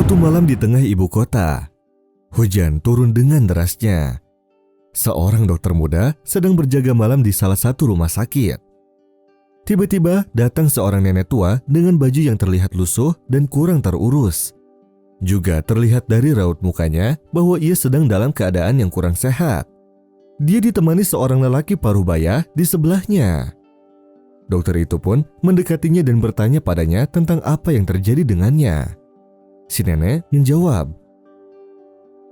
Suatu malam di tengah ibu kota, hujan turun dengan derasnya. Seorang dokter muda sedang berjaga malam di salah satu rumah sakit. Tiba-tiba datang seorang nenek tua dengan baju yang terlihat lusuh dan kurang terurus. Juga terlihat dari raut mukanya bahwa ia sedang dalam keadaan yang kurang sehat. Dia ditemani seorang lelaki parubaya di sebelahnya. Dokter itu pun mendekatinya dan bertanya padanya tentang apa yang terjadi dengannya. Si nenek menjawab,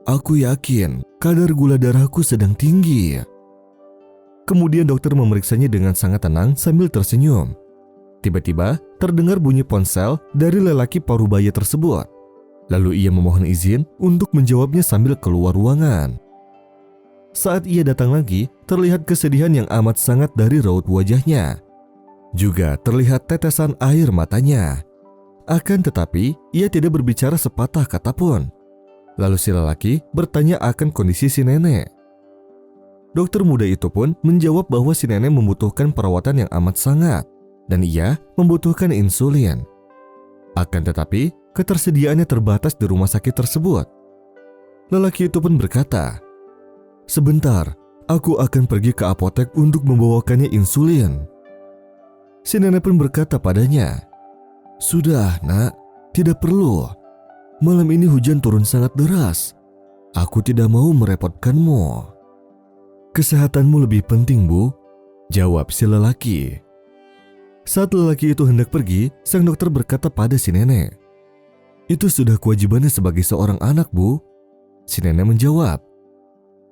"Aku yakin kadar gula darahku sedang tinggi." Kemudian dokter memeriksanya dengan sangat tenang sambil tersenyum. Tiba-tiba terdengar bunyi ponsel dari lelaki parubaya tersebut. Lalu ia memohon izin untuk menjawabnya sambil keluar ruangan. Saat ia datang lagi, terlihat kesedihan yang amat sangat dari raut wajahnya. Juga terlihat tetesan air matanya. Akan tetapi, ia tidak berbicara sepatah kata pun. Lalu si lelaki bertanya akan kondisi si nenek. Dokter muda itu pun menjawab bahwa si nenek membutuhkan perawatan yang amat sangat dan ia membutuhkan insulin. Akan tetapi, ketersediaannya terbatas di rumah sakit tersebut. Lelaki itu pun berkata, "Sebentar, aku akan pergi ke apotek untuk membawakannya insulin." Si nenek pun berkata padanya, "Sudah, Nak, tidak perlu. Malam ini hujan turun sangat deras. Aku tidak mau merepotkanmu." "Kesehatanmu lebih penting, Bu," jawab si lelaki. Saat lelaki itu hendak pergi, sang dokter berkata pada si nenek, "Itu sudah kewajibannya sebagai seorang anak, Bu." Si nenek menjawab,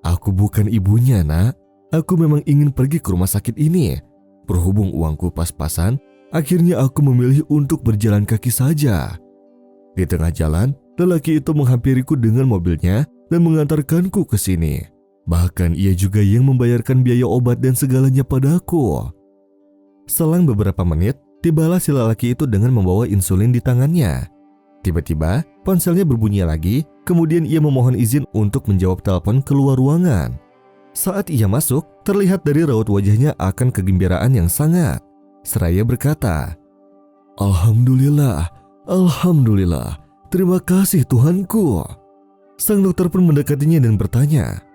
"Aku bukan ibunya, Nak. Aku memang ingin pergi ke rumah sakit ini. Berhubung uangku pas-pasan, akhirnya aku memilih untuk berjalan kaki saja." Di tengah jalan, lelaki itu menghampiriku dengan mobilnya dan mengantarkanku ke sini. Bahkan ia juga yang membayarkan biaya obat dan segalanya padaku. Selang beberapa menit, tibalah si lelaki itu dengan membawa insulin di tangannya. Tiba-tiba, ponselnya berbunyi lagi, kemudian ia memohon izin untuk menjawab telepon keluar ruangan. Saat ia masuk, terlihat dari raut wajahnya akan kegembiraan yang sangat. Seraya berkata, "Alhamdulillah, Alhamdulillah, terima kasih Tuhanku." Sang dokter pun mendekatinya dan bertanya,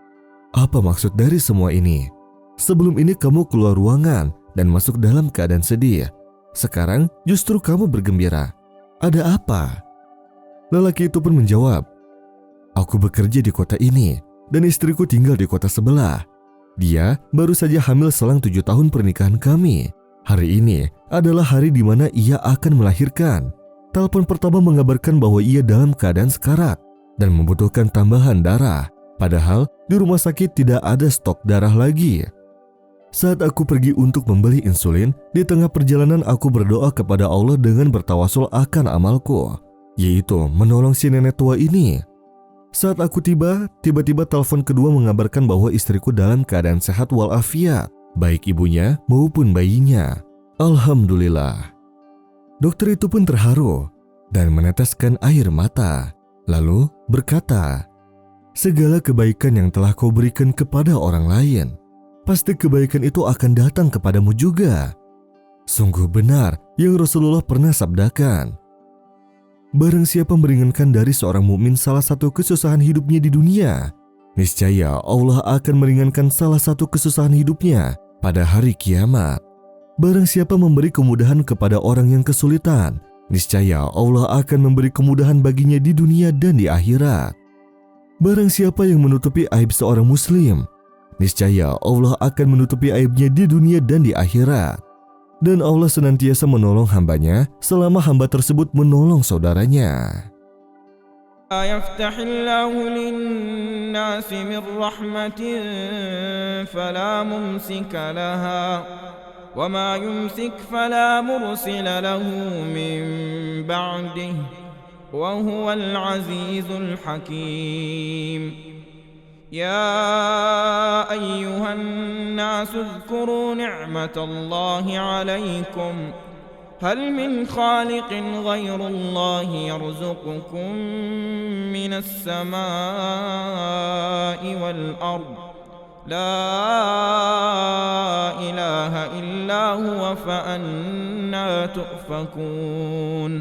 "Apa maksud dari semua ini? Sebelum ini kamu keluar ruangan dan masuk dalam keadaan sedih. Sekarang justru kamu bergembira. Ada apa?" Lelaki itu pun menjawab, "Aku bekerja di kota ini dan istriku tinggal di kota sebelah. Dia baru saja hamil selang 7 tahun pernikahan kami. Hari ini adalah hari di mana ia akan melahirkan. Telepon pertama mengabarkan bahwa ia dalam keadaan sekarat dan membutuhkan tambahan darah. Padahal di rumah sakit tidak ada stok darah lagi. Saat aku pergi untuk membeli insulin, di tengah perjalanan aku berdoa kepada Allah dengan bertawasul akan amalku, yaitu menolong si nenek tua ini. Saat aku tiba-tiba telepon kedua mengabarkan bahwa istriku dalam keadaan sehat walafiat, baik ibunya maupun bayinya. Alhamdulillah." Dokter itu pun terharu dan meneteskan air mata, lalu berkata, "Segala kebaikan yang telah kau berikan kepada orang lain, pasti kebaikan itu akan datang kepadamu juga. Sungguh benar yang Rasulullah pernah sabdakan, barang siapa meringankan dari seorang mukmin salah satu kesusahan hidupnya di dunia, niscaya Allah akan meringankan salah satu kesusahan hidupnya pada hari kiamat. Barang siapa memberi kemudahan kepada orang yang kesulitan, niscaya Allah akan memberi kemudahan baginya di dunia dan di akhirat. Barang siapa yang menutupi aib seorang muslim, niscaya Allah akan menutupi aibnya di dunia dan di akhirat. Dan Allah senantiasa menolong hambanya selama hamba tersebut menolong saudaranya." يفتح الله للناس من رحمة فلا ممسك لها وما يمسك فلا مرسل له من بعده وهو العزيز الحكيم. يا أيها الناس اذكروا نعمة الله عليكم هل من خالق غير الله يرزقكم من السماء والأرض لا إله إلا هو فأنى تؤفكون.